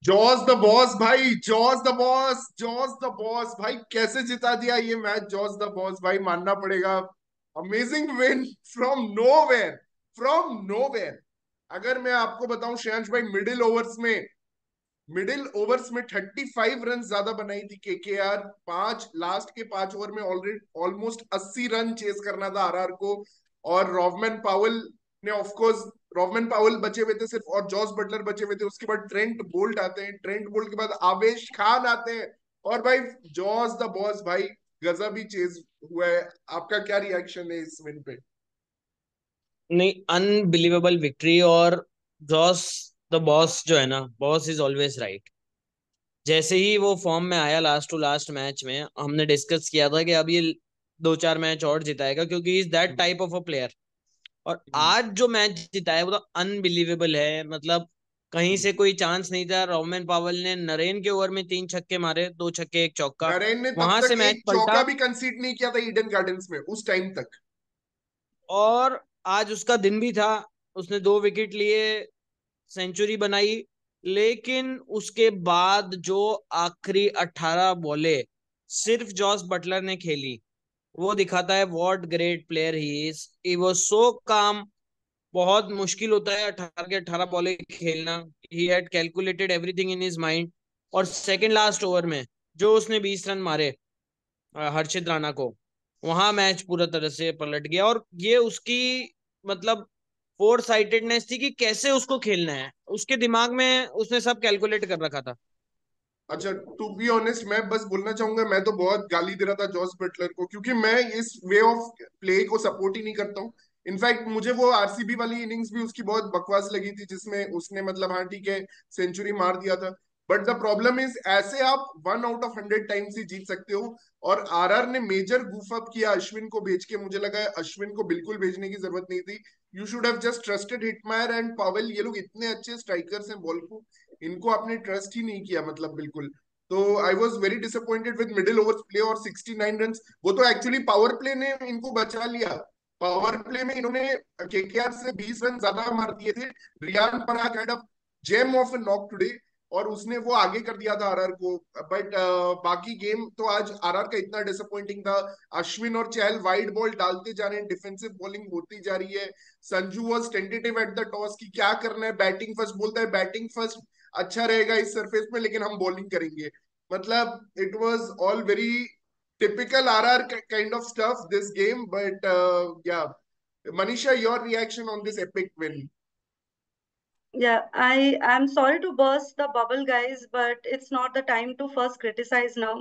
Jos the boss भाई, Jos the boss, Jos the boss भाई, कैसे जिता दिया ये मैच जॉस द बॉस भाई, मानना पड़ेगा। Amazing win from nowhere, from nowhere. अगर मैं आपको बताऊं श्रेयांश भाई, मिडिल ओवर्स में 35 रन ज्यादा बनाई थी केकेआर। पांच लास्ट के 5 ओवर में ऑलरेडी ऑलमोस्ट 80 रन चेस करना था आरआर को। और रॉवमैन पावल ने ऑफ कोर्स, रॉवमैन पावल बचे हुए थे सिर्फ, और जॉस बटलर बचे हुए थे। उसके बाद ट्रेंट बोल्ट आते हैं, ट्रेंट बोल्ट के बाद आवेश खान आते हैं। और भाई जॉस द बॉस भाई, गजब ही चेज हुआ है। आपका क्या रिएक्शन है इस विन पे? नहीं, अनबिलीवेबल विक्ट्री। और जॉस द बॉस जो है ना, बॉस इज ऑलवेज राइट। जैसे ही वो फॉर्म में आया लास्ट टू लास्ट मैच में, हमने डिस्कस किया था कि अब ये दो चार मैच और जिताएगा, क्योंकि is that hmm, type of a player. और हम्म, आज जो मैच जिताया वो तो अनबिलीवेबल है। मतलब कहीं हम्म। से कोई चांस नहीं था। रोमन पावल ने नरेन के ओवर में 3 छक्के मारे, 2 छक्के, एक चौका। नरेन ने तब वहां से तक मैच एक चौका पलटा। भी कंसीड नहीं किया था ईडन गार्डन्स में उस टाइम तक। और आज उसका दिन भी था। उसने 2 विकेट लिए, सेंचुरी बनाई। लेकिन उसके बाद जो आखिरी 18 बॉले सिर्फ जॉस बटलर ने खेली, वो दिखाता है what great player he is. He was so काम। बहुत मुश्किल होता है 18 के 18 बॉले खेलना। He had calculated everything in his mind. और सेकंड लास्ट ओवर में जो उसने 20 रन मारे हर्षित राणा को, वहां मैच पूरा तरह से पलट गया। और ये उसकी मतलब फोर साइटेडनेस थी कि कैसे उसको खेलना है। उसके दिमाग में उसने सब कैलकुलेट कर रखा था। अच्छा, टू बी ऑनेस्ट मैं बस बोलना चाहूंगा, मैं तो बहुत गाली दे रहा था जॉस बटलर को, क्योंकि मैं इस वे ऑफ प्ले को सपोर्ट ही नहीं करता हूँ। इनफैक्ट मुझे वो आरसीबी वाली इनिंग्स भी उसकी बहुत बकवास लगी थी, जिसमें उसने मतलब हाँ ठीक है सेंचुरी मार दिया था। बट द प्रॉब्लम इज, ऐसे आप 1 आउट ऑफ 100 टाइम्स ही जीत सकते हो। और आरआर ने मेजर गूफ अप किया अश्विन को भेज के। मुझे लगा है अश्विन को बिल्कुल भेजने की जरूरत नहीं थी। You should have just trusted Hetmyer and Powell. ये लोग इतने अच्छे स्ट्राइकर्स हैं बॉल को, इनको आपने ट्रस्ट ही नहीं किया मतलब बिल्कुल। तो I was very disappointed with middle overs play और 69 रन। वो तो एक्चुअली पावर प्ले ने इनको बचा लिया। पावर प्ले में इन्होंने केकेआर से 20 रन ज्यादा मार दिए थे। Riyan Parag had a gem of a knock today, और उसने वो आगे कर दिया था आरआर को। बट बाकी गेम तो आज आरआर का इतना डिसअपॉइंटिंग था। अश्विन और चहल वाइड बॉल डालते जा रहे हैं, डिफेंसिव बॉलिंग होती जा रही है। Sanju was tentative at the toss की क्या करना है, बैटिंग फर्स्ट बोलता है, बैटिंग फर्स्ट अच्छा रहेगा इस सरफेस में, लेकिन हम बॉलिंग करेंगे। मतलब it was all very typical RR kind of stuff this game. But yeah, Manisha, your reaction on this epic win? Yeah, I'm sorry to burst the bubble, guys, but it's not the time to first criticize now.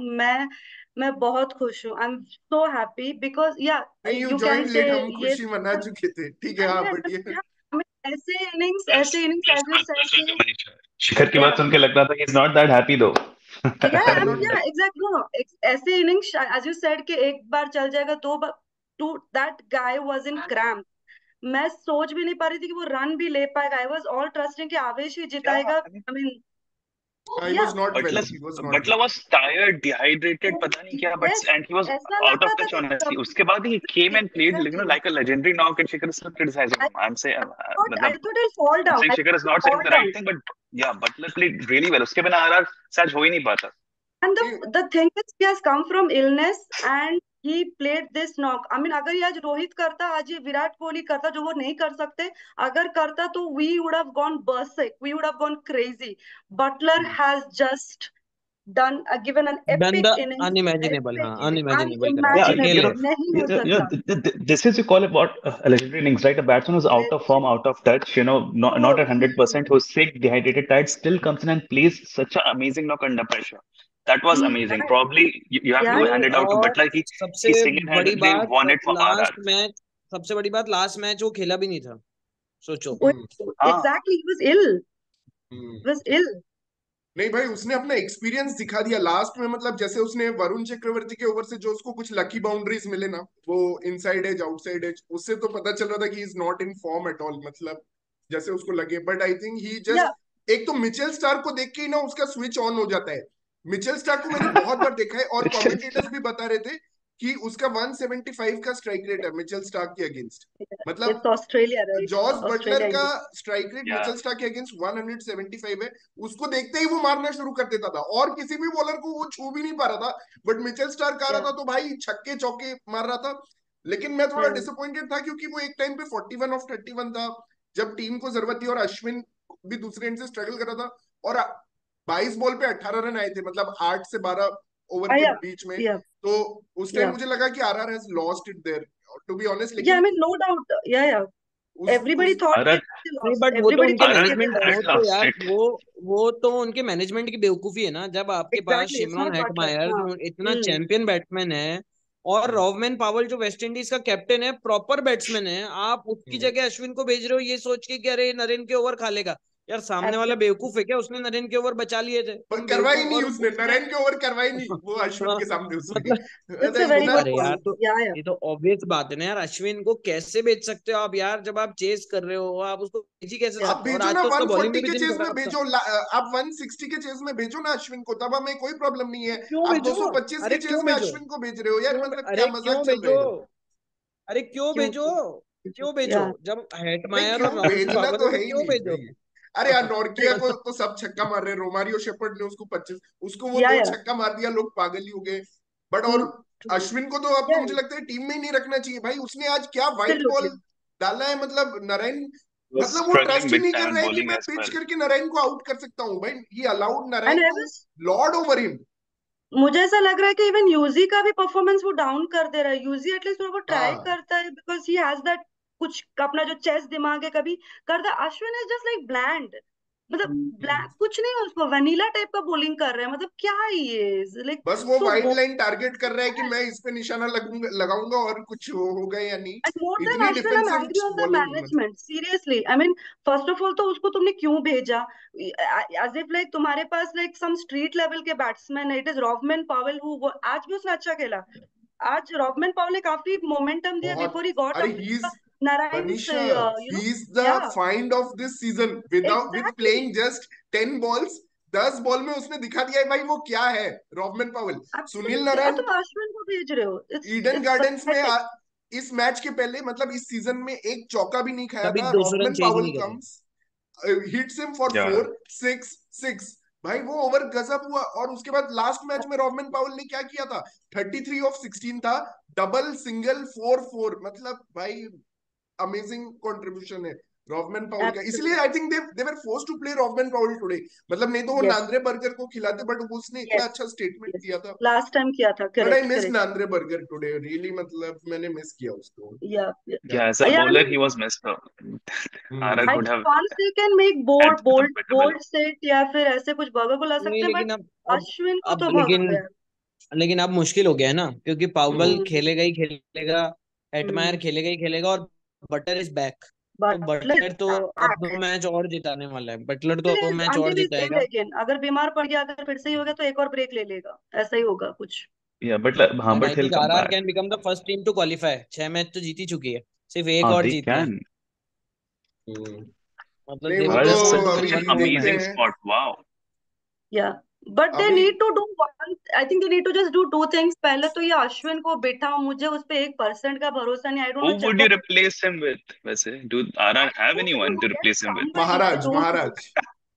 मैं बहुत खुश हूँ. I'm so happy because yeah, नहीं, you you can join say लेट, हम ये खुशी मना चुके थे, ठीक है, हाँ, yeah, बट ये yeah, I mean, प्लस ऐसे innings plus as you plus said कि वेलकम मनीषा। शिखर की बात yeah, सुन के लग रहा था he is not that happy दो। yeah, I am I mean, not. yeah, exactly. No, ऐसे innings as you said कि एक बार चल जाएगा, दो बार. To that guy was in cramp. मैं सोच भी नहीं पा रही थी कि वो रन भी ले पाएगा. आई वॉज ऑल ट्रस्टिंग कि आवेश ही क्या जिताएगा. I mean, I mean I yeah was not well, Buttler he was not Buttler well. Was tired, dehydrated, पता नहीं क्या, but yes, and he was ऐसा लग आउट ऑफ रहा था टच कि ऑनेस्टली। कब उसके बाद ही came and played, you know, exactly. Like a legendary knock, and Shikhar is criticising I him. I am say I मतलब thought it fall I'm down. saying I Shikhar is thought not saying fall the right down. thing, but yeah, Butler played really well. उसके बिना RR सच हो ही नहीं पाता। And the thing is he has come from illness and he played this knock. I mean अगर ये आज रोहित करता, आज ये विराट कोहली करता, जो वो नहीं कर सकते, अगर करता तो we would have gone berserk, we would have gone crazy. Buttler has just done given an done the epic innings. Unimaginable, हाँ, Epic innings, अनइमेजिनेबल करा Yeah, अकेले। unimaginable, नहीं हो सकता. this is you call about a legendary innings, right? A batsman who's out of form, out of touch, you know, not at 100%, who's sick, dehydrated, tired, still comes in and plays such an amazing knock under pressure. That was He, amazing. Probably you have to yeah, नहीं, hand it out to और Butler. सबसे He बड़ी single-handedly बात, won it from RR. Last match सबसे बड़ी बात, last match वो खेला भी नहीं था। सोचो। हाँ, exactly, he was ill, hmm. was ill. नहीं भाई, उसने अपना एक्सपीरियंस दिखा दिया लास्ट में। मतलब जैसे उसने वरुण चक्रवर्ती के ओवर से जो उसको कुछ लकी बाउंड्रीज मिले ना, वो इनसाइड एज आउटसाइड एज, उससे तो पता चल रहा था कि is not in form at all, मतलब जैसे उसको लगे। But I think he Yeah, just, एक तो मिचेल स्टार को देख के ही ना उसका स्विच ऑन हो जाता है। मिचेल स्टार को मैंने बहुत बार देखा है, और it's कमेंटेटर्स भी बता रहे थे कि उसका 175 का स्ट्राइक रेट है मिचेल स्टार्क के अगेंस्ट। मतलब it's Australia, right? Jos Buttler Australia का India. Strike rate Yeah. Mitchell Starc के अगेंस्ट 175 है। उसको देखते ही वो मारना शुरू कर देता था और किसी भी बॉलर को वो छू भी नहीं पा रहा था, बट मिचेल स्टार्क आ रहा था तो भाई छक्के चौके मार रहा था। लेकिन मैं थोड़ा डिसअपॉइंटेड था क्योंकि वो एक टाइम पे 41 ऑफ 31 था जब टीम को जरूरत थी, और अश्विन भी दूसरे एंड से स्ट्रगल कर रहा था, और 22 बॉल पे 18 रन आए थे, मतलब 8 से 12 ओवर के या बीच में। या तो उस टाइम या मुझे लगा कि RR has lost it there, to be honest. या आई लेकिन मीन नो डाउट, या everybody उस thought RR that they नहीं, lost, बट वो तो everybody उनके thought RR that they management, lost. वो had तो lost यार it. वो तो उनके मैनेजमेंट की बेवकूफी है ना। जब आपके पास Exactly, Shimron small Buttler, Hetmyer हाँ। जो इतना चैंपियन बैट्समैन है, और रॉवमैन पावल जो वेस्ट इंडीज का कैप्टन है, प्रॉपर बैट्समैन है, आप उसकी जगह अश्विन को भेज रहे हो ये सोच के कि अरे नरेन के ओवर खा लेगा। यार सामने वाला बेवकूफ है क्या? उसने नरेन के ओवर बचा लिए थे, पर तुम करवाई बेवकूफ। नहीं और उसने, उसने नरेन के ओवर करवाई नहीं वो अश्विन हाँ, के सामने उसने। मतलब इट्स अ मतलब वेरी इतना गुड अरे यार, पॉइंट। तो या ये तो ऑब्वियस बात है ना यार। अश्विन को कैसे बेच सकते हो आप यार? जब आप चेस कर रहे हो, आप उसको बेच ही कैसे या आप सकते हो? और भेजो आज ना तो उसका बॉलिंग 140 में भी के दिन चेज में खराब था। भेजो, आप 160 के चेज में भेजो ना अश्विन को, तब हमें कोई प्रॉब्लम नहीं है। क्यों आप भेजो? 225 के अरे चेज क्यों में भेजो? अश्विन को भेज रहे हो यार, क्यों? मतलब क्या अरे मजाक क्यों चल भेजो? रहे हैं। अरे क्यों क्यों भेजो? क्यों या भेजो? जब नहीं हेटमायर और क्यों रॉवमैन भेजना पावर तो है है तो ही क्यों नहीं भेजो? भाई। अरे यार नॉर्किया को मतलब तो सब छक्का मार रहे हैं, रोमारियो शेपर्ड ने उसको 25, उसको वो या 2 या छक्का मार दिया, लोग पागल ही हो गए। बट ट्रू और ट्रू अश्विन को तो अब तो या मुझे लगता है टीम में ही नहीं रखना चाहिए भाई। उसने आज क्या व्हाइट एब्सोल्युटली। बॉल डाला है, मतलब नारायण, Was मतलब वो struggling ट्रस्ट ही big नहीं कर time रहा in है कि bowling मैं as पिच well. करके नारायण को आउट कर सकता हूँ भाई। He allowed and Narayan I too was, lord over him. मुझे ऐसा लग रहा है कि इवन यूजी का भी परफॉर्मेंस वो डाउन कर दे रहा है। यूजी एटलीस्ट थोड़ा वो ट्राई हाँ करता है बिकॉज ही हैज दैट कुछ अपना जो चेस दिमाग है कभी करता है। Ashwin is just like bland, मतलब ब्लैक कुछ नहीं है उसको, वनीला टाइप का बॉलिंग कर रहा है। मतलब क्या है ये, लाइक बस वो so wide bowled. Line target कर रहा है कि मैं इस पे निशाना लगूंगा लगाऊंगा और कुछ होगा या नहीं। And more than इतनी Ashwin, I'm defensive angry on the bowling मतलब। management. Seriously, I mean, first of all, तो उसको तुमने क्यों भेजा? As if like तुम्हारे पास like some street level के batsman है. It is Rovman Powell who आज भी उसने अच्छा खेला। आज रॉबमैन पावल ने काफी मोमेंटम दिया बहुत, बिफोर ही गॉट अरे out he is, Narayan Manisha, you know. He is the yeah find of this season without with exactly, playing just 10 balls. 10 ball में उसने दिखा दिया है भाई वो क्या है। रॉबमन पावल, सुनील एब्सोल्युटली। और नारायण तुम अश्विन को भेज रहे हो, इट्स ईडन इट्स गार्डन्स में पैथेटिक। इस मैच के पहले, मतलब इस सीजन में एक चौका भी नहीं खाया कभी था। 200 रन रॉबमन चेज पावल नहीं करे। Comes, hits him for Yeah. 4 6 6। भाई वो ओवर गजब हुआ। और उसके बाद लास्ट मैच में रॉबमन पावल ने क्या किया था, 33 ऑफ 16 था, डबल सिंगल 4 4, मतलब भाई अमेजिंग कंट्रीब्यूशन है रॉबमन पाउल का। इसलिए I absolutely, think they were force to play Rovman Powell today. मतलब नहीं तो वो यस नांद्रे बर्गर को खिलाते, बट उसने इतना यस अच्छा स्टेटमेंट यस, दिया था। लास्ट टाइम किया था, but I correct miss correct. Nandre Burger today really, मतलब मैंने मिस किया उसको। या क्या Yeah, as a या आई bowler, mean he was messed up. RR I hmm could think have once they can make had bold some bold better bold bowling. set या फिर ऐसे कुछ बर्गर को ला नहीं, सकते हैं, लेकिन बट अब अश्विन को अब तो लेकिन भगाओ यार। लेकिन अब मुश्किल हो गया है ना, क्योंकि पावल हम्म हम्म खेलेगा ही खेलेगा, हम्म हेटमायर खेलेगा ही खेलेगा, और बटलर इज बैक। तो बटलर बटलर तो अब 2 मैच और जिताने वाला है। बटलर तो 2 मैच और अंटिल इज गेम जिताएगा। अगेन। अगर बीमार पड़ गया, अगर फिर से ही हो गया तो एक और ब्रेक ले लेगा, ऐसा ही होगा कुछ। Yeah, and but I he'll think come RR back. Can become the first team to qualify. 6 match तो जीत ही चुकी है, सिर्फ एक और They जीतना है। can. हम्म। मतलब नहीं दे वो विल RR तो is just need such to अभी विन an 1 more देखते amazing मैच। हैं। spot. Wow. या बट दे अभी need to do one, I think they need to just do two things. पहले तो ये अश्विन को बिठाओ, मुझे उस पे 1% का भरोसा नहीं। I don't know Who would you Chepauk. replace him with? वैसे, do RR have anyone to replace him with? somebody, I Maharaj, don't know। महाराज,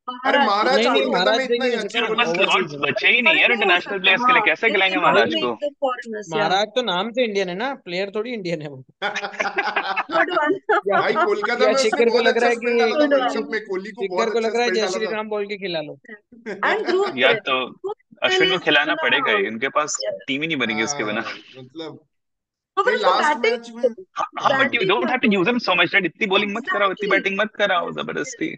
अरे महाराज को महाराज नहीं नहीं, कोलकाता तो महाराज में से इतना नहीं ही हो अच्छे सकता, उनके रन पास बनाते ओवरसीज slots है। हैं। बचे ही नहीं यार फॉरेन नहीं हो इंटरनेशनल सकता, प्लेयर्स के लिए, हाँ। कैसे दे खिलाएंगे कैन महाराज मेक को? द फॉरेनर्स या महाराज तो नाम से इंडियन है ना, प्लेयर थोड़ी इंडियन है वो। Good one. या भाई कोलकाता या में उसने शिखर को बहुत लग रहा अच्छा है स्पेल डाला था गुड कि वर्ल्ड वन। कप में, कोहली को शिखर बहुत को अच्छा लग रहा है स्पेल जय डाला श्री था। राम बोल के खिला लो। एंड ध्रुव या स्पेल, तो ध्रुव अश्विन स्पेल को इज खिलाना ऑल पड़ेगा ही, अराउंड। उनके पास टीम ही नहीं बनेगी उसके बिना। मतलब तो फिर नहीं, उसको लास्ट बैटिंग मैच में दो, हाँ बट यू बैटिंग डोंट मत हैव टू दो। Use him so much, right? इतनी बॉलिंग मत कराओ, इतनी एग्जैक्टली, बैटिंग मत कराओ यस यस। जबरदस्ती।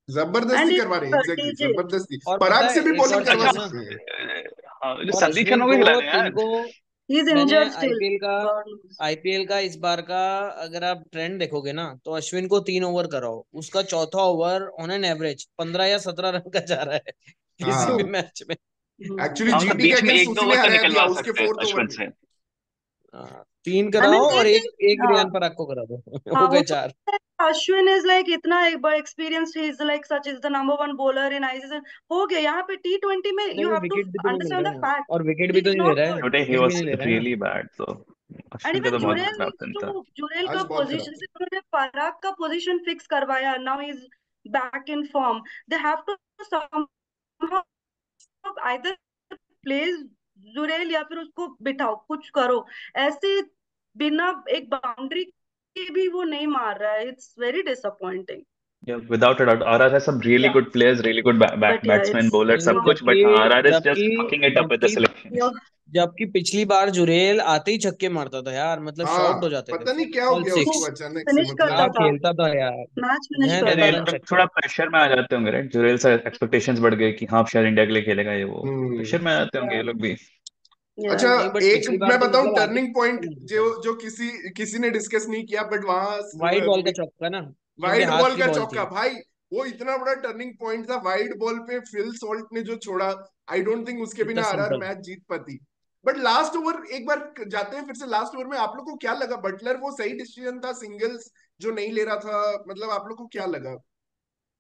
एंड जबरदस्ती इज करवा रहे हैं, एग्जैक्टली डीजे, जबरदस्ती। और पता पराग है से भी एक और बॉलिंग चीज करवा अच्छा है ना, सकते हैं। हाँ, और संदीप अश्विन शर्मा को को खिला दें यार। 3 को ही इज मैंने इंजर्ड स्टिल, आईपीएल का गॉड नोस। आईपीएल का इस बार का अगर आप ट्रेंड देखोगे ना, तो अश्विन को 3 ओवर कराओ, उसका चौथा ओवर ऑन एन एवरेज 15 या 17 रन का जा रहा है किसी भी हाँ मैच में। एक्चुअली हाँ मतलब जीटी के बीच में अगेंस्ट एक दो उसी ने ओवर तो हराया दिया निकलवा उसके सकते हैं फोर्थ ओवर अश्विन में। से। 3 आई मीन कराओ और एक एक एक हाँ रियान पराग को करा दो हाँ हो वो गए तो 4। अश्विन इज लाइक इतना एक बार experienced, he is like such is the number 1 bowler in ICC. हो गया यहाँ पे T20 में, नहीं यू वो हैव टू विकेट भी तो नहीं मिल अंडरस्टैंड द रहे हैं, फैक्ट और विकेट ही भी तो इज नहीं ले नॉट रहा है, गुड। टुडे ही एक भी वाज नहीं ले रहा है ना। रियली बैड, तो एंड अश्विन का इवन तो बहुत जुरेल खराब नीड्स दिन था। टू, जुरेल का आज बहुत खराब पोजीशन था। से उन्होंने पराग का पोजीशन फिक्स करवाया, now is back in form. They have to somehow either place Jurel या फिर उसको बिठाओ, कुछ करो ऐसे। बिना एक बाउंड्री के भी वो नहीं मार रहा है, it's very disappointing. Yeah, without a doubt, RR has some really या good players, really good but या batsmen, इट्स bowlers, नहीं नहीं, सब नॉट। कुछ, but हाँ, RR is जबकि just fucking it up with the जबकि selections. जबकि पिछली बार जुरेल आते ही छक्के मारता था यार, मतलब हाँ, शॉट हो जाते थे पता नहीं सिक्स क्या हो ऑल गया उसको 6। अचानक से, फिनिश क्या करता मतलब। था, खेलता था यार, मैच फिनिश धन यार करता ये था। धन लोग छक्के। थोड़ा प्रेशर में आ जाते होंगे, राइट? जुरेल से एक्सपेक्टेशंस बढ़ गई कि हाँ अब शायद इंडिया के लिए खेलेगा, ये वो हम्म। प्रेशर में आ जाते होंगे ये लोग भी। अच्छा, या नहीं बट एक पिछली बार मैं तो बताऊं मतलब आते ही टर्निंग छक्के पॉइंट मारता जो था। जो किसी किसी ने डिस्कस नहीं किया, बट वहां वाइड बॉल का चौका ना, क्योंकि वाइड हाथ बॉल की का बॉल चौका थी। भाई, वो इतना बड़ा टर्निंग पॉइंट था। वाइड बॉल पे फिल सॉल्ट ने जो छोड़ा, आई डोंट थिंक उसके इतना बिना आरआर सिंपल। मैच जीत पाती। बट लास्ट ओवर एक बार जाते हैं फिर से, लास्ट ओवर में आप लोग को क्या लगा? बटलर वो सही डिसीजन था सिंगल्स जो नहीं ले रहा था? मतलब आप लोग को क्या लगा?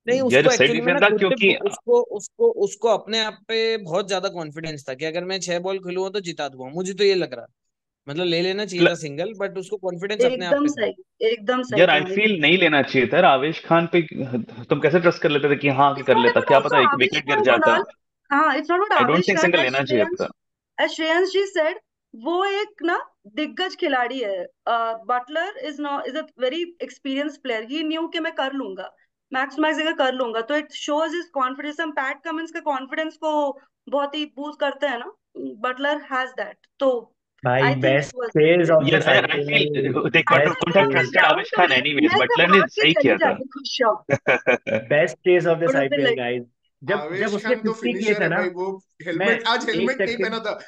नहीं यार उसको सही एक्चुअली में ना डिसीजन था खुद पे क्योंकि उसको उसको उसको अपने आप पे बहुत ज्यादा कॉन्फिडेंस था कि अगर मैं 6 बॉल खेलूंगा तो जिता दूंगा, मुझे तो ये लग रहा। मतलब ले लेना चाहिए था सिंगल, बट उसको कॉन्फिडेंस अपने आप एकदम पे था। सही, एकदम सही यार आई कहा ये। फील नहीं लेना चाहिए था यार आवेश खान पे। तुम कैसे ट्रस्ट कर लेते थे कि हाँ कि इट्स कर नॉट लेता, अबाउट क्या आल्सो पता एक आवेश विकेट गिर खान, जाता। कुणाल। हाँ, it's not about I don't आवेश थिंक खान, सिंगल एज लेना चाहिए था। श्रेयांश जी सेड, वो एक ना दिग्गज खिलाड़ी है। Buttler is not, is a very experience player, he knew कि मैं कर लूंगा, मैक्स टू मैक्स अगर कर लूंगा, तो इट शोज इज कॉन्फिडेंस। हम पैट कमिंस के कॉन्फिडेंस को बहुत ही बूस्ट करते हैं ना, बटलर हैज दैट, तो भाई I think it best was phase of good. This यार I feel IPL, they best could have मैं फेज, ट्रस्टेड जाऊं आवेश तो खान एनीवेज, मैं तो बटलर ने भाग के सही चली किया था। जाती खुश हूँ। बेस्ट फेज ऑफ दिस और फिर आईपीएल लाइक गाइस। जब जब आवेश उसने खान तो 50 किए फिनिशर थे है ना, भाई वो। मैं हेलमेट, आज एक हेलमेट नहीं सेकंड, पहना था।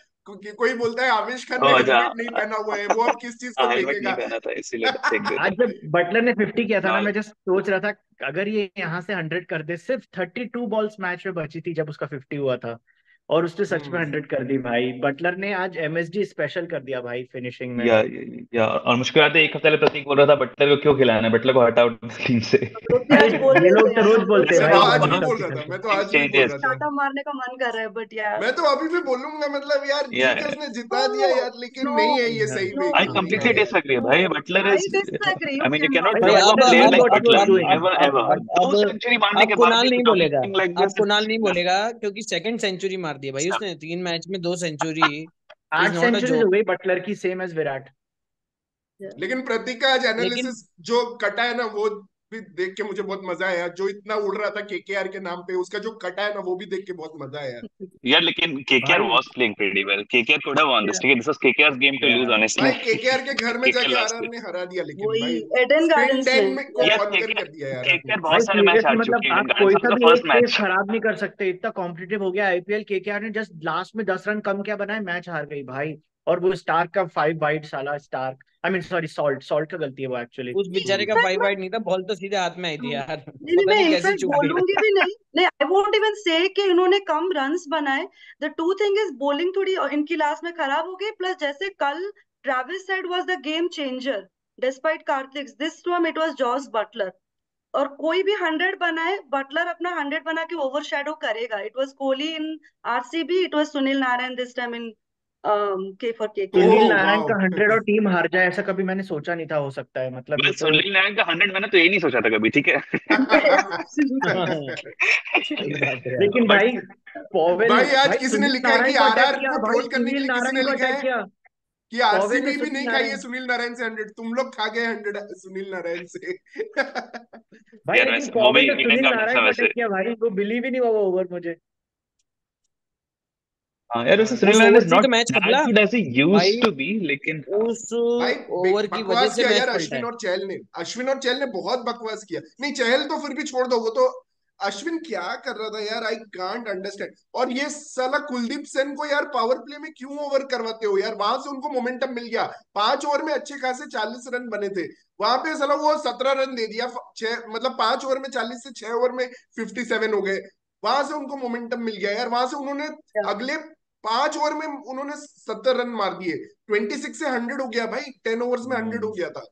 कोई बोलता है आवेश खान ने ओ अच्छा, हेलमेट नहीं पहना हुआ है, वो अब किस चीज को हाँ हेलमेट नहीं फेंकेगा? पहना था इसीलिए फेंक देता। आज जब बटलर ने 50 किया था ना, नॉल मैं जस्ट सोच रहा था अगर ये यहाँ से 100 कर दे। सिर्फ 32 बॉल्स मैच में बची थी जब उसका 50 हुआ था, और उसने सच में हम्म। 100 कर दी भाई। बटलर ने आज एमएसडी स्पेशल कर दिया भाई फिनिशिंग में। या और मुश्किल आता है, एक हफ्ते पहले प्रतीक बोल रहा था बटलर को क्यों खिलाना है, बटलर को हटाओ टीम से। हम लोग भी भाई आज बोल ये रहे लोग थे तो यार, रोज हम लोग बोलते भी हैं मैं भाई तो आज ये आज बोल भी रहे बटलर बोल की रहा थे। था, मैं तो टीम आज भी बोल चेंजेस। रहा था। चाटा मारने का मन कर रहा है, बट यार मैं तो अभी भी बोलूंगा, मतलब यार या ठीक है उसने जिता दिया यार, लेकिन नो, नहीं है ये हाँ, सही नो, वे आई की, नहीं कंप्लीटली है यार। डिसएग्री नो, भाई, Buttler I is, disagree, you I mean you can can not not भाई भाई drive what a the player mean like what he was Buttler doing. Ever ever. दो सेंचुरी मारने अब के बाद कुणाल भी नहीं बोलेगा, डूइंग लाइक अब दिस, कुणाल नहीं बोलेगा क्योंकि सेकंड सेंचुरी मार दी है भाई उसने, 3 मैच में 2 century. Is 8 not a centuries हो जोक। गई बटलर की, सेम एज विराट। लेकिन प्रतीक का आज लेकिन एनालिसिस जो कटा है ना, वो भी देख के मुझे बहुत मजा आया। जो इतना उड़ रहा था केकेआर के नाम पे, उसका जो कटा है ना, वो भी देख के बहुत मजा आया। यार लेकिन केकेआर भाई was playing pretty well, KKR could have won this, ठीक है, this was KKR's game to lose honestly. भाई केकेआर के घर में केकेआर जाके लास्ट आरआर में, ने हरा दिया, लेकिन वही भाई एडन स्पिन गार्डन्स डेन में में को यार। यार कॉन्कर केकेआर कर दिया यार केकेआर आपने। भाई बहुत सारे मैच सीरियसली हार मतलब चुकी है, आप इवन कोई गाइस सा फॉर द भी फर्स्ट एक फेज मैच। खराब नहीं कर सकते, इतना कॉम्पिटिटिव हो गया आईपीएल। केकेआर ने जस्ट लास्ट में 10 रन कम क्या बनाए, मैच हार गई भाई। और वो स्टार्क का 5 वाइड, साला Starc, I mean sorry, Salt Salt का गलती है वो एक्चुअली। उस बेचारे का इनफैक्ट 5 वाइड नहीं था, बॉल तो सीधे हाथ में आई थी यार नहीं नहीं, पता मैं नहीं कैसे इनफैक्ट चूक बोलूंगी गई। भी नहीं, नहीं आई वोंट इवन से कि इन्होंने कम रन्स बनाए। The two thing is bowling थोड़ी इनकी लास्ट में खराब हो गई, प्लस जैसे कल Travis Head was the game changer despite Karthik, this time it was Jos Buttler. और कोई भी 100 बनाए, बटलर अपना 100 बना के ओवरशैडो करेगा। It was Kohli in RCB, it was Sunil Narayan this time in के फॉर सुनील केकेआर। ओह नारायण वाह। का 100 और टीम हार जाए, ऐसा कभी मैंने सोचा नहीं था हो सकता है, मतलब ये वेल तो। सुनील नारायण का 100 मैंने तो ये नहीं सोचा था कभी, ठीक है। सही बात है यार। लेकिन बट भाई पॉवेल, भाई आज भाई किसी ने सुनील लिखा है नारायण कि को अटैक आरआर किया को भाई, ट्रोल करने के सुनील लिए किसी ने नारायण को लिखा अटैक है किया। कि पॉवेल ने आरसीबी भी सुनील नहीं खाई है नारायण, सुनील नारायण से 100, तुम लोग खा गए 100 सुनील नारायण से। भाई यार लेकिन वैसे वो भी पॉवेल ने इंग्लैंड सुनील का प्लेयर नारायण था को वैसे। अटैक किया भाई, वो बिलीव ही नहीं हुआ वो ओवर मुझे। हाँ यार वैसे सुनील उस नारायण ओवर इज से ही नॉट तो मैच दैट बदला गुड एज ही यूज्ड भाई, टू बी, लेकिन हाँ। उस भाई ओवर की वजह बकवास से किया मैच यार पलटा अश्विन है। और चहल ने। अश्विन और चहल ने बहुत बकवास किया। नहीं चहल तो फिर भी छोड़ दो, वो तो अश्विन क्या कर रहा था यार, आई कांट अंडरस्टैंड। और ये साला कुलदीप सेन को यार पावर प्ले में क्यों ओवर करवाते हो यार? वहां से उनको मोमेंटम मिल गया, 5 ओवर में अच्छे खासे 40 रन बने थे। वहां पे साला वो 17 रन दे दिया, छह मतलब 5 ओवर में 40 से 6 ओवर में 57 हो गए। वहां से उनको मोमेंटम मिल गया यार, वहां से उन्होंने अगले 5 ओवर में उन्होंने 70 रन मार दिए, 26 से 100 हो गया भाई, 10 ओवर्स में 100 हो गया था।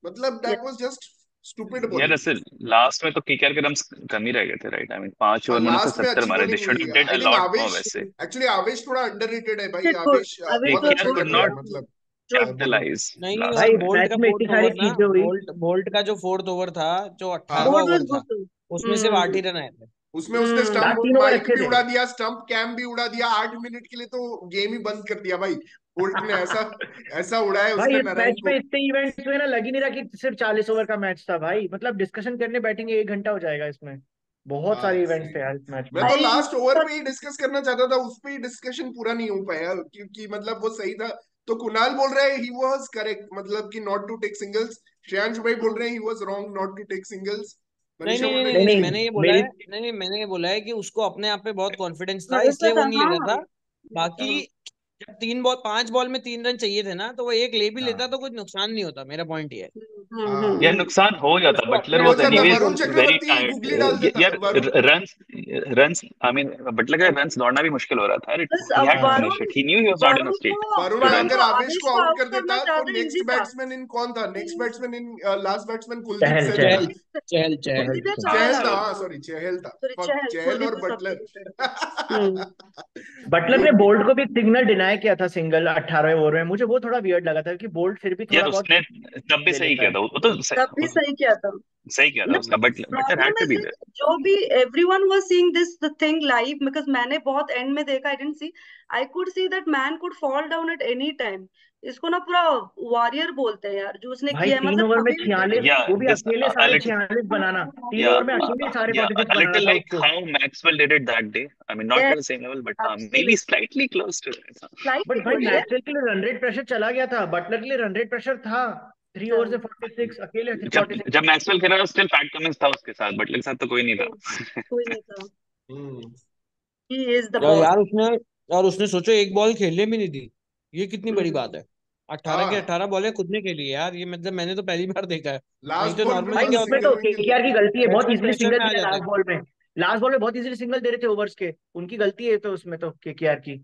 मतलब Yeah. That was just stupid यार बॉलिंग। ऐसे लास्ट में तो केकेआर के रन्स कम ही रह गए थे, राइट? आई मीन 5 ओवर में उन्होंने लास्ट में 70 अच्छी मारे, दे बॉलिंग शुड हुई। Have did I a think lot more आवेश, वैसे। एक्चुअली आवेश थोड़ा अंडररेटेड है भाई, Did good. आवेश Avish बहुत was अच्छा केकेआर good. कुड कर रहा नॉट है मतलब Good. बॉलिंग। कैपिटलाइज नहीं, और भाई बोल्ट मैच का में फोर्थ इतनी सारी ओवर ना, चीजें हुई। बोल्ट का जो फोर्थ ओवर था, जो हाँ 18वां Bolt ओवर was था, good too. उसमें सिर्फ 8 ही Hmm. रन आए थे। उसमें उसने लास्ट स्टंप 3 ओवर माइक अच्छे भी थे। उड़ा दिया, स्टंप कैम भी उड़ा दिया, 8 मिनट के लिए तो गेम ही बंद कर दिया भाई। बोल्ट ने ऐसा ऐसा उड़ाया भाई उसने इस नारायण मैच में को। इतने इवेंट्स हुए ना, लग ही नहीं रहा कि सिर्फ 40 ओवर का मैच था भाई। मतलब डिस्कशन करने बैठेंगे 1 घंटा हो जाएगा इसमें। बहुत हाँ सारे इवेंट्स सही। थे यार इस मैच मैं में। तो I लास्ट ओवर पे ही डिस्कस करना चाहता था, उस पे ही डिस्कशन पूरा नहीं हो पाया क्योंकि मतलब वो सही था। तो कुणाल बोल रहा है ही वाज करेक्ट, मतलब कि not to take singles. Shreyansh भाई बोल रहे हैं he was wrong not to take singles. नहीं मनीषा नहीं बोल नहीं रहे नहीं हैं नहीं नहीं, नहीं, कि मैंने ये बोला मेरी है, नहीं नहीं, मैंने ये बोला है कि उसको अपने आप पे बहुत कॉन्फिडेंस था, भरोसा इसलिए वो था, नहीं ले रहा हाँ। था। बाकी जब 5 बॉल में 3 रन चाहिए थे ना, तो वो एक ले भी लेता तो कुछ नुकसान नहीं होता, मेरा पॉइंट ये है। यार हाँ नुकसान हो जाता, उसको बटलर अपने हो आप वाज पे जाता, बहुत anyways Varun confidence very Chakravarthy googly डाल टायर्ड देता यार। Varun. Runs runs I mean Buttler का रन्स दौड़ना भी मुश्किल हो रहा था यार। बस ही अब हैड टू हाँ finish Varun it, he new he was not in a Varun state को वरुण टू वरुण रन। अगर को आवेश आवेश को को आउट आउट कर करना देता तो ज्यादा नेक्स्ट इजी था। बैट्समैन इन कौन था? Next batsman in last batsman Kuldeep Chahal Sen था। चहल चहल चहल चहल चहल कुलदीप या चहल। चहल, चहल था, हाँ हाँ हाँ। सॉरी चहल था। सॉरी, फक, चहल, चहल कुलदीप और तो बटलर। सब्स्टिट्यूटेड है। हम्म। बटलर ने गुड। बोल्ट को भी सिग्नल डिनाई किया था सिंगल 18वें ओवर में। मुझे वो थोड़ा वियर्ड लगा था कि बोल्ट फिर भी यार थोड़ा बहुत उसने तब भी ले सही लेता किया है। था, वो तो तब भी सही किया था। सही किया था उसका, but Buttler had problem to is be this, there. जो भी everyone was seeing this the thing live, because मैंने बहुत एंड में देखा, I didn't see, I could see that man could fall down at any time. इसको ना पूरा warrior बोलते हैं यार, जो उसने भाई किया है, 3 मतलब ओवर में कभी भी 46, या वो भी दिस अकेले a साढ़े little 46 बनाना। 3 yeah ओवर में अकेले साढ़े yeah 46 a बनाना little था like उसको। how Maxwell did it that day. I mean not yes, at the same level but maybe absolutely, slightly close to it. But slightly भाई good, yes। Maxwell के लिए run rate pressure चला गया था, Buttler के लिए run rate pressure था। 3 over से 46 अकेले जब 46। जब मैक्सवेल खेल रहा था स्टिल पैट कमिंस था उसके साथ, बटलर के साथ तो कोई नहीं था। कोई नहीं था। हम्म। ही इज द और बॉस। यार उसने और उसने सोचो एक बॉल खेलने भी नहीं दी, ये कितनी बड़ी बात है। 18 के हाँ 18 बॉलें खुद ने खेली है यार, ये मतलब मैंने तो पहली बार देखा है। नहीं लास्ट तो बॉल पे नॉर्मली भाई बस क्या होता उसमें है, तो सिंगल विंगल। केकेआर की गलती है, बहुत बैट्समैन इजीली प्रेशर सिंगल में आ दिया जाते लास्ट हैं। बॉल में। लास्ट बॉल में बहुत इजीली सिंगल दे रहे थे ओवर्स के, उनकी गलती है तो उसमें तो केकेआर की।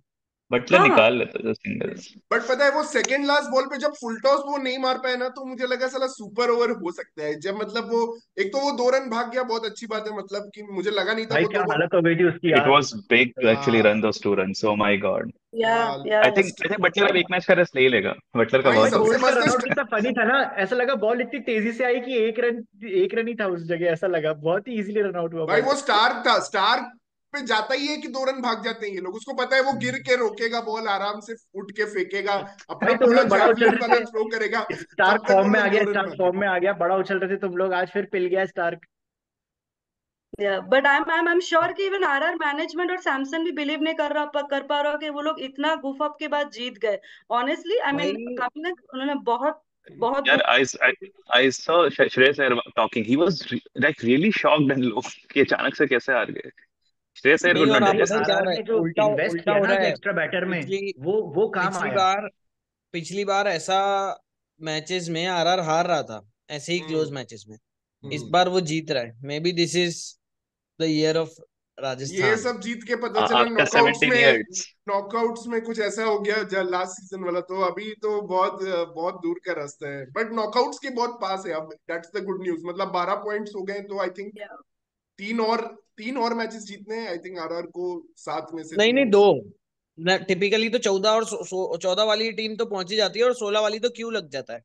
बटलर हाँ हाँ, निकाल लेता था सिंगल्स। बट पता है वो सेकंड लास्ट बॉल पे जब फुल टॉस वो नहीं मार पाया ना, तो मुझे लगा साला सुपर ओवर हो सकता है। जब मतलब वो एक तो वो 2 रन भाग गया, बहुत अच्छी बात है, मतलब कि मुझे लगा नहीं था भाई वो क्या 2 बॉल। हालत हो गई थी उसकी It यार। was big to actually run हाँ those 2 runs. Oh my God. या हाँ या I think I think Buttler अब एक मैच का रेस्ट ले ही लेगा। बटलर का भाई भाई बहुत हो सबसे बोल्ट का गया। मस्त रनआउट कितना फनी था ना, ऐसा लगा बॉल इतनी तेजी से आई कि एक रन ही था उस जगह। ऐसा लगा बहुत ही इजीली रनआउट हुआ भाई बोल्ट। वो स्टार था, स्टार पे जाता ही है कि 2 रन भाग जाते हैं ये लोग, उसको पता है वो गिर के रोकेगा बॉल, आराम से उठ के फेंकेगा, अपना भाई तुम पूरा लोग बड़ा उछल जैवलिन रहे वाला थे। थ्रो करेगा, तब स्टार्क तक फॉर्म वो में आ लोग गया, 2 रन स्टार्क भागे। फॉर्म में आ गया, बड़ा उछल रहे थे तुम लोग, आज फिर पिल गया स्टार्क। या बट आई एम श्योर कि इवन आरआर मैनेजमेंट और सैमसन भी बिलीव नहीं कर पा रहा कि वो लोग इतना गुफ अप के बाद जीत गए। ऑनेस्टली आई मीन भाई कमिंग, उन्होंने बहुत बहुत यार दुख। I saw Shreyas Iyer talking. He was like really shocked and low कि अचानक से कैसे हार गए। Shreyas Iyer नहीं, could और not आप भाई पता है digest क्या it. हो आरआर रहा है, ने जो उल्टा इन्वेस्ट उल्टा किया हो ना रहा एज है। एक्स्ट्रा बैटर में, पिछली वो काम पिछली आया। बार पिछली बार ऐसा मैचेस में आरआर हार रहा था, ऐसे ही क्लोज हम्म मैचेस में। इस हम्म। बार वो जीत रहा है, may be this is the year of ये राजस्थान। सब जीत के पता चला After 17 years. नॉकआउट्स में कुछ ऐसा हो गया लास्ट सीजन वाला, तो अभी तो बहुत बहुत दूर का रास्ता है, बट नॉकआउट्स के बहुत पास है अब, दैट्स द गुड न्यूज। मतलब 12 पॉइंट्स हो गए, तो आई थिंक Yeah. तीन और 3 और मैचेस जीतने हैं आई थिंक आरआर को, 7 में से नहीं नहीं, 3। दो। टिपिकली तो 14 और 14 वाली टीम तो पहुंच ही जाती है, और 16 वाली तो क्यों लग जाता है।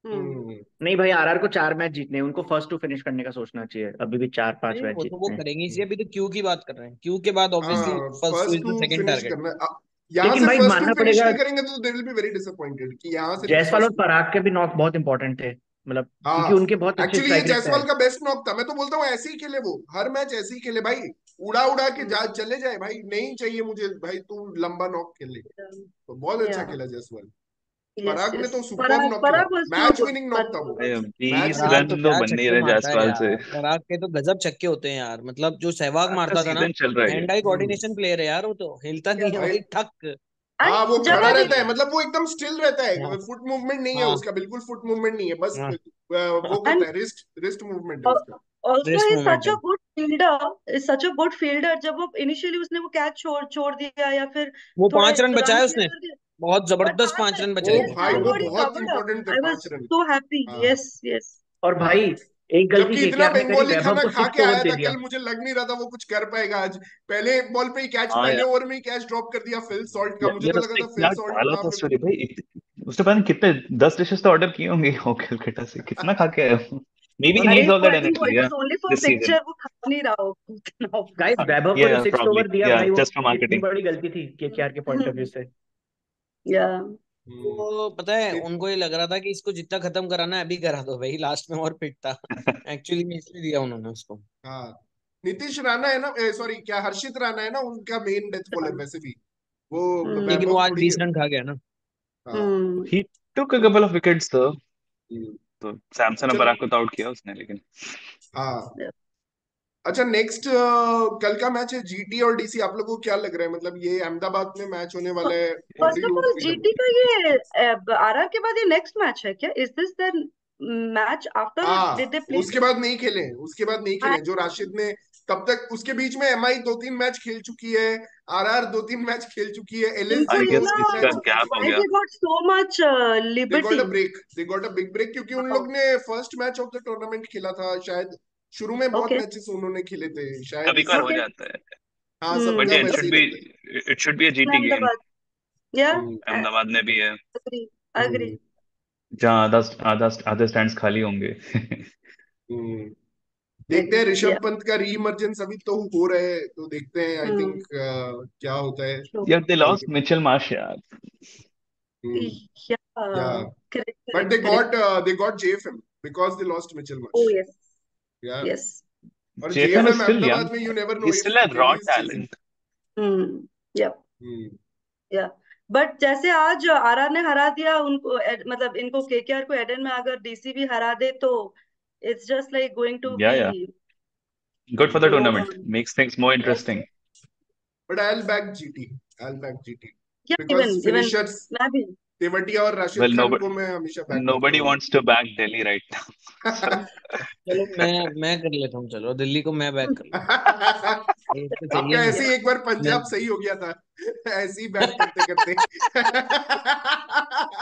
हम्म। हम्म। नहीं भाई, आरआर को 4 मैच जीतने हैं, उनको फर्स्ट टू फिनिश करने का सोचना चाहिए। अभी भी 4-5 नहीं, मैच वो तो वो जीतने हैं। करेंगे इसी, अभी तो क्यू की बात कर रहे हैं, क्यू के बाद ऑब्वियसली हाँ first to first is to the second finish target. करना है। यहाँ लेकिन से भाई फर्स्ट टू मानना फिनिश पड़ेगा, नहीं करेंगे तो they will be very disappointed कि यहाँ से जायसवाल और फर्स्ट। पराग के भी नॉक बहुत इंपॉर्टेंट थे, मतलब क्योंकि हाँ उनके बहुत अच्छे एक्चुअली ये स्ट्राइक रेट है। जायसवाल का बेस्ट नॉक था, मैं तो बोलता हूँ ऐसे ही खेले वो, हर मैच ऐसे ही खेले भाई, उड़ा उड़ा के जा चले जाए भाई, नहीं चाहिए मुझे भाई तू लंबा नॉक खेले। तो बहुत अच्छा Yeah. खेला जायसवाल। Yes, पराग ने yes. तो सुपर नॉक खेला, Parag was too match good. Winning knock Parag था was वो, अरे good. 20 मैच पराग विनिंग। तो रन तो क्या बन नहीं छक्के रहे मारता है जायसवाल से। यार, पराग के तो गजब छक्के होते हैं यार, मतलब जो सहवाग आज का मारता था ना। सीजन चल रहा है। हैंड आई कोऑर्डिनेशन प्लेयर है यार, वो तो हिलता नहीं Yeah. है भाई भाई, ठक। And हाँ वो जब खड़ा वो रहता है, मतलब वो एकदम स्टिल रहता हाँ है, फुट मूवमेंट नहीं है हाँ उसका, बिल्कुल फुट मूवमेंट नहीं है, बस हाँ। वो and करता है, रिस्ट रिस्ट मूवमेंट है उसका। Also rest he such a momentum. Good fielder, such a good fielder. जब वो इनिशियली उसने वो कैच छोड़ छोड़ दिया या फिर वो थोड़े 5 रन रन बचाए चेज उसने, कर दिया, बहुत बट जबरदस्त बाद 5 में रन ओ बचाए यस, भाई थैंक वो गॉड ही बहुत कवर्ड अप। इंपॉर्टेंट थे I was 5 run. So happy. हाँ, यस यस। और भाई एक गलती जबकि इतना केकेआर ने करी, बंगाली वैभव खाना को खा के 6 ओवर आया दे था दिया। कल, मुझे लग नहीं रहा था वो कुछ कर पाएगा आज। पहले बॉल पे ही कैच, हाँ पहले यार, ओवर में ही कैच ड्रॉप कर दिया फिल सॉल्ट का। मुझे यार तो लगा उसने था क्या फिल सॉल्ट डाला वहां था पे। सूर्य भाई, उसने पता नहीं कितने 10 डिशेस तो ऑर्डर किए होंगे वो कलकत्ता से, कितना खा के आया वो। मे बी ही अरे नीड्स ऑल वो that I think energy it was only for this season. Picture, वो खा नहीं रहा हो उतना गाइस ऑब्वियसली। वैभव को जो या 6 प्रॉब्ली, ओवर दिया या भाई, वो जस्ट फॉर कितनी मार्केटिंग। बड़ी गलती थी केकेआर के पॉइंट ऑफ व्यू से। या हम्म, वो पता है नि- उनको ये लग रहा था कि इसको जितना खत्म कराना है अभी करा दो भाई, लास्ट में और पिटता। एक्चुअली में इसलिए दिया उन्होंने उसको। हाँ, नीतीश राणा है ना, सॉरी क्या हर्षित राणा है ना उनका मेन डेथ बॉलर वैसे भी। वो लेकिन वो वैभव आज थोड़ी। 20 रन खा गया ना। हाँ। ही टुक अ कपल ऑफ विकेट्स तो हम्म, तो सैमसन और चलो। बराक को तो आउट किया उसने, लेकिन हाँ, अच्छा नेक्स्ट कल का मैच है जीटी और डीसी। आप लोगों को क्या लग रहा है, मतलब ये अहमदाबाद में मैच होने वाला है, how do first of you all feel GT about का ये आरआर के बाद ये नेक्स्ट मैच है क्या? Is this the match after और डिड हाँ, दे प्ले? उसके बाद नहीं खेले, उसके बाद नहीं खेले जो राशिद ने। तब तक उसके बीच में एमआई 2-3 मैच खेल चुकी है, आरआर 2-3 मैच खेल चुकी है, इनको एलएसजी आई गेस इतना 2-3 इसका मैच खेल गैप हो चुकी व्हाई है। गया। They got so much they got liberty? A break, they got a big break, क्योंकि उन लोग ने first match of the tournament खेला था शायद। शुरू में बहुत ओके मैचेस उन्होंने खेले थे शायद कभी कभार हो ओके। जाता है, हाँ, बट सबका इट वैसे शुड ही बी, रहता है। It should be a GT game. Ahmedabad, या अहमदाबाद में भी है, अग्री अग्री। हम्म, जहाँ आधा आधा आधे स्टैंड्स खाली होंगे। हम्म। देखते हैं या ऋषभ पंत का री इमर्जेंस अभी तो हो रहा है, तो देखते हैं आई थिंक क्या होता है यार दे कल लॉस्ट के। मिचेल मार्श यार। Hmm, yeah yeah correct but correct correct. they got JFM because they lost Mitchell oh Marsh. Yes Yeah. Yes. और JFM is JFM still young, Ahmedabad में you never know he's if still a raw Delhi is chasing. talent. या हम्म, या but जैसे आज RR ने हरा दिया उनको, मतलब इनको केकेआर को एडन में अगर डीसी भी हरा दे तो it's just like going to Yeah, be yeah. Good for the no tournament. One. Makes things more yes interesting. but I'll back GT. I'll back GT या because इवन इवन finishers मैं भी। तेवटिया और Rashid Well, Khan को मैं हमेशा back करता nobody हूँ। wants to back Delhi right now. So, चलो मैं कर लेता हूँ, चलो दिल्ली को मैं बैक कर लेता हूँ, ये तो चाहिए आपका नहीं। ऐसे ही एक बार मैं पंजाब सही हो गया था, ऐसे ही बैट करते करते।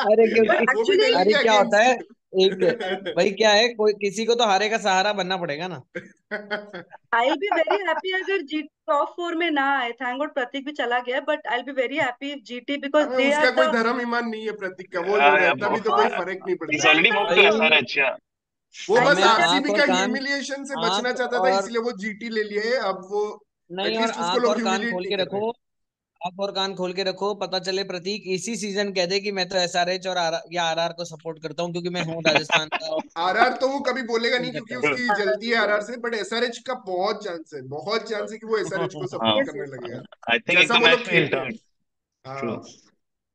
अरे बट क्योंकि वो भी एक्चुअली दिल्ली अरे के क्या होता है, अगेंस्ट। एक भाई क्या है, कोई किसी को तो हारे का सहारा बनना पड़ेगा ना। आई बी वेरी हैप्पी अगर जीटी टॉप 4 में ना आए। थैंक गॉड प्रतीक भी चला गया, but I be very happy if GT, because हमें दे उसका आर कोई द धर्म ईमान नहीं है प्रतीक का, वो yeah, रहता भी तो कोई फर्क नहीं he's पड़ता। already moved to भाई SRH. Yeah. वो आई बस हमें नो दैट। आंख आरसीबी और का कान, ह्यूमिलिएशन से बचना आंख चाहता था, और इसलिए वो जीटी ले लिए। अब वो नहीं, और एटलीस्ट उसको आंख लोग और कान ह्यूमिलिएट खोल नहीं के कर रहे। रखो, आंख और कान खोल के रखो, पता चले प्रतीक इसी सीजन कह दे कि मैं तो एसआरएच और या आरआर को सपोर्ट करता हूँ क्योंकि मैं हूँ राजस्थान का और आरआर तो वो कभी बोलेगा नहीं, पसंद क्योंकि करता हूँ। उसकी जलती है आरआर से, बट एसआरएच का बहुत चांस है कि वो एसआरएच को सपोर्ट हाँ, यस करने लगेगा, I think एक जैसा दो वो मैच लोग में he'll खेलते हैं। turn. True.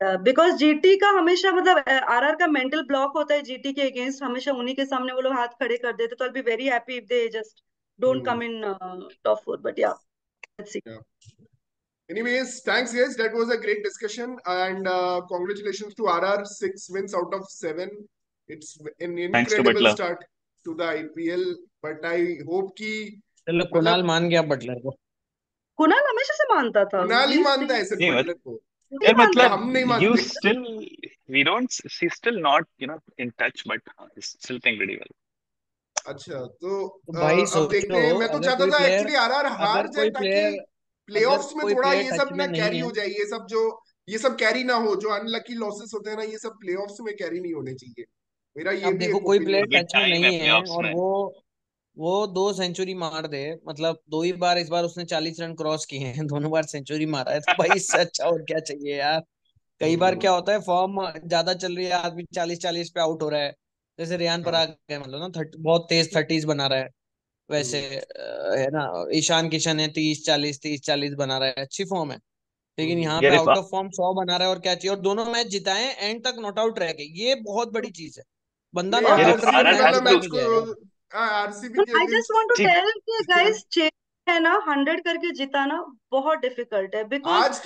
हाँ। बिकॉज जीटी का हमेशा, मतलब आरआर का मेंटल ब्लॉक होता है जीटी के अगेंस्ट, हमेशा उन्हीं के सामने वो लोग हाथ खड़े कर देते। तो I be very happy if they just don't hmm, come in top 4, but yeah let's see. yeah. Anyways, thanks guys. That was a great discussion, and congratulations to RR, 6 wins out of 7. It's an Thanks to incredible Butler. start to the IPL. But I hope कि चलो कुणाल मतलब मान गया Buttler को। कुणाल हमेशा से मानता था, कुणाल ही ही मानता है सिर्फ नहीं बटलर मतलब, को, नहीं यार मानता मतलब हम नहीं you मानते। still, we don't, she's still not, in touch, but he's still playing pretty well. अच्छा तो तो भाई अब सोचो, देखते हैं। मैं तो अगर चाहता कोई था प्लेयर एक्चुअली आरआर हार अगर जाए कोई ताकि प्लेयर अगर प्लेऑफ्स में कोई थोड़ा प्लेयर ये टच सब में ना नहीं कैरी है, हो जाए, ये सब कैरी ना हो, जो अनलकी लॉसेस होते हैं ना, ये सब प्लेऑफ्स में कैरी नहीं होने चाहिए। मेरा ये अब भी देखो एक कोई प्लेयर ओपिनियन है। अभी टच में टाइम है नहीं है प्लेऑफ्स और में। वो 2 सेंचुरी मार दे, मतलब 2 ही बार इस बार उसने 40 रन क्रॉस किए हैं, दोनों बार सेंचुरी मारा है, तो भाई इससे अच्छा और क्या चाहिए यार। कई बार हम्म, क्या होता है, फॉर्म ज्यादा चल रही है, आदमी 40-40 पे आउट हो रहा है, जैसे रेयान हाँ, पराग है, मतलब ना बहुत तेज 30s बना रहा है वैसे, हम्म, है ना। ईशान किशन है 30-40 30-40 बना रहा है, अच्छी फॉर्म है। लेकिन हम्म। यहाँ पे यार आउट ऑफ फॉर्म 100 बना रहा है, और क्या चाहिए, और दोनों मैच जिताए, एंड तक नॉट आउट रह गए, ये बहुत बड़ी चीज है। बंदा नहीं, नॉट यार आउट रह के आरसीबी RR मैच वाला has जिता to मैच के को, गया यार। आरसीबी बट के I just want to see. Tell कि गाइस, चेस है ना, 100 करके जिताना बहुत डिफिकल्ट है, बिकॉज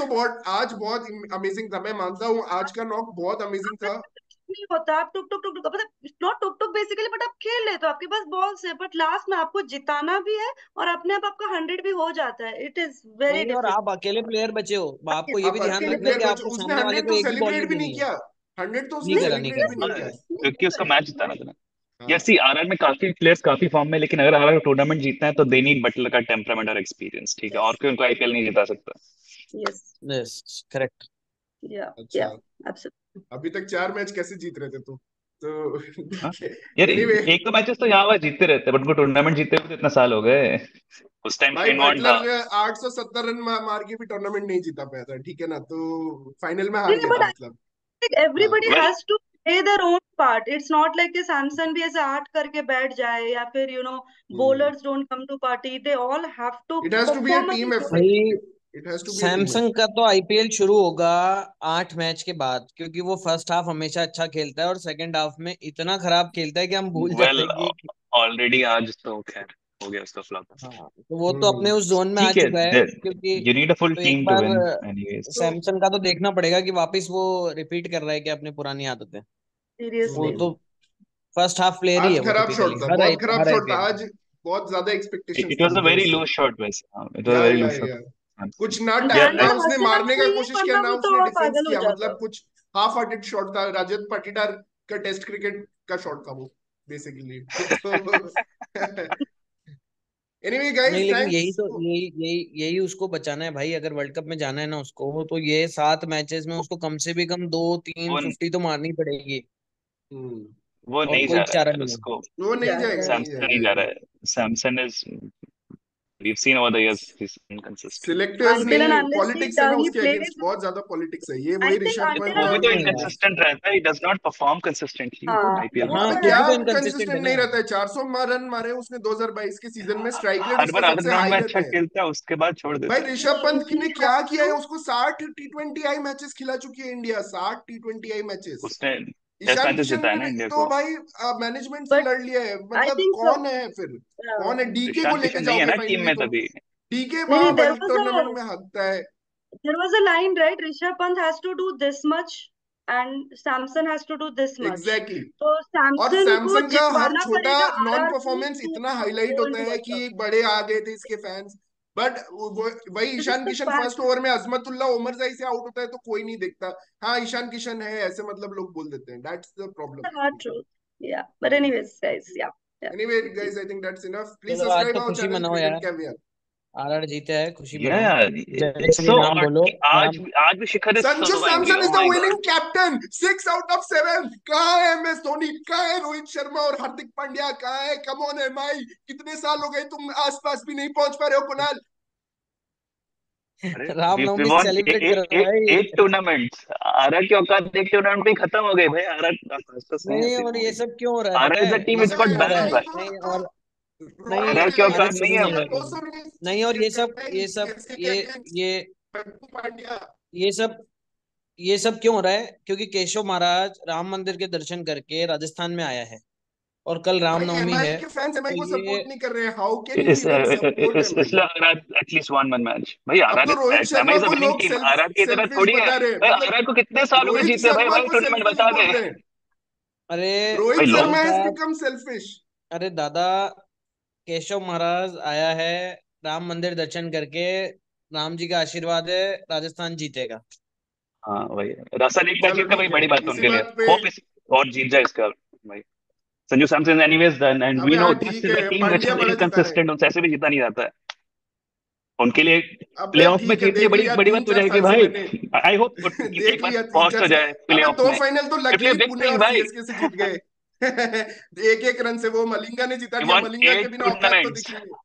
आज बहुत अमेजिंग था, मैं मानता हूँ आज का नॉक बहुत अमेजिंग था। नहीं होता, आप टुक टुक टुक टुक, मतलब not took took basically, but आप खेल लेते हो, आपके पास बॉल्स है, बट लास्ट में आपको जिताना भी है और अपने आप आपका 100 भी हो जाता है। इट इज वेरी नहीं, और डिफिकल्ट। आप अकेले प्लेयर बचे हो, आपको ये आप भी ध्यान अकेले रखना है प्लेयर कि बचे, आपको उसने सामने वाले 100 को तो एक भी बॉल नहीं सेलिब्रेट भी नहीं देनी है। किया, 100 तो उसने नहीं नहीं करा, नहीं सेलिब्रेट करा। भी नहीं नहीं नहीं किया। नहीं क्योंकि उसका नहीं, मैच जिताना था ना। यार हाँ सी आरआर में काफी प्लेयर्स काफी फॉर्म में, लेकिन अगर आरआर टूर्नामेंट जीतना है तो दे नीड बटलर का टेम्परामेंट और एक्सपीरियंस, ठीक है, यस और कोई उनको आईपीएल नहीं जिता सकता। Yes, yes, correct. या अच्छा, एब्सोल्युटली। अभी तक 4 मैच कैसे जीत रहे थे तुम तो? हाँ ठीक है। यार, एनीवे, एक दो मैचेस तो यहाँ वहाँ जीतते रहते हैं, बट उनको टूर्नामेंट जीते हुए तो इतना साल हो गए। उस टाइम भाई शेन वॉर्न था। बटलर 870 रन मार के भी टूर्नामेंट नहीं जीता पाया था, ठीक है ना, तो फाइनल में हार नहीं गया बट था आई मतलब। थिंक हाँ, everybody well, has to play their own part. It's not like कि सैमसन भी ऐसे आर्ट करके बैठ जाए, या फिर bowlers don't come to party, they all have to it has to be a perform team at effort, भाई, it has to be a team Samsung effort. का तो आईपीएल शुरू होगा 8 मैच के बाद, क्योंकि वो फर्स्ट हाफ हमेशा अच्छा खेलता है और सेकंड हाफ में इतना खराब खेलता है कि हम भूल जाते वेल, हैं कि ऑलरेडी आज तो खैर हो गया उसका फ्लॉप। हाँ, तो वो तो अपने उस जोन में आ ठीक है, चुका है, क्योंकि यू नीड अ फुल तो एक टीम टू बार विन एनीवेज। तो सैमसंग का तो देखना पड़ेगा कि वापस वो रिपीट कर रहा है कि अपनी पुरानी आदतें। वो सीरियसली। तो फर्स्ट हाफ प्लेयर ही आज है वो, खराब शॉट टिपिकली था, हर बहुत खराब हर शॉट था आईपीएल में। आज। बहुत ज्यादा एक्सपेक्टेशंस इट थी वाज अ मुझे वेरी उससे। लूज शॉट वैसे, हाँ, इट वाज अ या वेरी या लूज शॉट। या कुछ ना या अगर ना उसने हासिल मारने का नहीं है कोशिश किया, वरना ना वो तो उसने और डिफेंस पागल हो किया, जाता। मतलब कुछ हाफ हार्टेड शॉट था, रजत पाटीदार का टेस्ट क्रिकेट का शॉट था वो बेसिकली। तो एनीवे नहीं, गाइस, लेकिन थैंक्स। यही उसको बचाना है भाई, अगर वर्ल्ड कप में जाना है ना उसको, तो ये 7 मैचेस में उसको कम से भी कम 2-3 वो 50 तो मारनी पड़ेगी। वो और नहीं जा कोई रहा है चारा यार नहीं है। उसको। वो नहीं जाएगा जाएगा, यार। नहीं सैमसन जाएगा नहीं जा ये। रहा है। Samson is, we've seen over the years he's inconsistent. Selectors Until and नहीं, unless पॉलिटिक्स है ना he उसके plays, अगेंस्ट, बहुत ज्यादा पॉलिटिक्स है, ये I वही think Rishabh until Pant and वो भी और तो नहीं unless, यार, inconsistent रहता है, he does not perform consistently हाँ आईपीएल में। हाँ, अबे खुद क्या भी तो इनकंसिस्टेंट है कंसिस्टेंट ना। नहीं रहता है? 400 रन मारे उसने 2022 के सीजन में, स्ट्राइक रेट हर उसका बार आधे सबसे ग्राउंड हाई में अच्छा रहता है। खेलता है, उसके बाद छोड़ भाई देता है। ऋषभ पंत he ने क्या has किया है? to, उसको 60 T20I मैचेस खिला चुकी है इंडिया, 60 T20I मैचेस। उसने टेस्ट ईशान मैचेस किशन जिताया ने ना इंडिया तो को। भाई मैनेजमेंट से but लड़ लिया है, I मतलब think कौन है फिर? कौन है? डीके को ईशान लेके किशन नहीं है जाओगे ना टीम फाइनली में तो? तभी। डीके नहीं नहीं, वहां टूर्नामेंट में हकता है। there was a line, right? Rishabh Pant has to do this much and Samson has to do this much. Exactly exactly. तो और सैमसन को सैमसंग का हर जितवाना छोटा पड़ेगा नॉन आरआर को परफॉर्मेंस टू इतना हाईलाइट गो होता इनटू है वर्ल्ड कि कप। एक बड़े आ गए थे इसके फैंस। बट वही this is Ishan the Kishan fact. First over में अजमतुल्ला उमर जाई से आउट होता है तो कोई नहीं देखता। हाँ, ईशान किशन है ऐसे, मतलब लोग बोल देते हैं, that's the problem. Hard truth. या बट एनीवेज गाइस, या anyway guys, I think that's enough. Please चलो, आज सब्सक्राइब तो आवर खुशी चैनल मनाओ क्रिकेट यार, कैवियर। आरआर जीते है, खुशी या मनाओ। Jai it's Shri so Ram odd बोलो। कि आज राम। आज भी Shikhar is Sanju surviving, Samson oh is the my winning god. Captain, 6 out of 7। कहाँ है MS धोनी? कहाँ है रोहित शर्मा और हार्दिक पांड्या? कहाँ है? कम ऑन MI, कितने साल हो गए तुम आसपास भी नहीं पहुंच पा रहे हो कुणाल? अरे वी रामनवमी वॉन्ट सेलिब्रेट करो भाई। 8 टूर्नामेंट्स। आरआर की औकात एक टूर्नामेंट में ही खत्म हो गई भाई। आरआर आसपास नहीं नहीं, आती और ये भाई। सब क्यों हो रहा है पता आरआर इज अ है? टीम, ये इट्स सब अबे गॉट क्यों हो रहा ऐसे बैंड है? नहीं भाई। नहीं, तो और नहीं, रॉयल आरआर की आदित्य औकात नहीं सुनिए है मेरे भाई। को। 200 रन नहीं, और ये सब ये सब CSK के ये अगेंस्ट ये हार्दिक पांड्या। ये सब ये सब क्यों हो रहा है? क्योंकि केशव महाराज राम मंदिर के दर्शन करके राजस्थान में आया है, और कल भाई रामनवमी MI है, के फैंस MI तो को ये सपोर्ट नहीं कर रहे हैं, how can you even support MI? इसलिए आरआर एटलीस्ट वन मैच भाई। अब आरआर तो Rohit MI Sharma is a को विनिंग लोग टीम, आरआर की तरह सेल्फिश थोड़ी है बता रहे हैं, भाई। मतलब आरआर को कितने साल हो गए रोहित जीते भाई, शर्मा भाई को टूर्नामेंट सेल्फिश बता दे। बोल रहे हैं। अरे रोहित भाई शर्मा भाई हैज साहब, बिकम सेल्फिश। अरे दादा, केशव महाराज आया है राम मंदिर दर्शन करके, राम जी का आशीर्वाद है, राजस्थान जीतेगा। हाँ भाई, रसल एक मैच चलो जीता भाई, ठीक है, बड़ी बात है इसी उनके लिए। बात पे। होप इस और जीत जाए इसका भाई। Sanju Samson anyways done and we अबे नो हाँ दिस ठीक इज अ है, टीम व्हिच पांड्या इज बड़ा जिता रहे हैं। इनकंसिस्टेंट, उनसे ऐसे भी जीता नहीं जाता है उनके लिए। अबे प्लेऑफ में ठीक है, जीतनी देख बड़ी लिया बड़ी तीन बात हो चार जाएगी साल से भाई। मैंने। आई होप एक देख बार लिया तीन पहुंच चार तो साल। जाए अबे प्लेऑफ 2 में। फाइनल तो it's a luckily big Pune thing और भाई। CSK से जीत गए। एक एक रन से वो मलिंगा ने जिता वी दिया, वॉन्ट मलिंगा के 8 बिना औकात तो टूर्नामेंट्स। दिख रही है।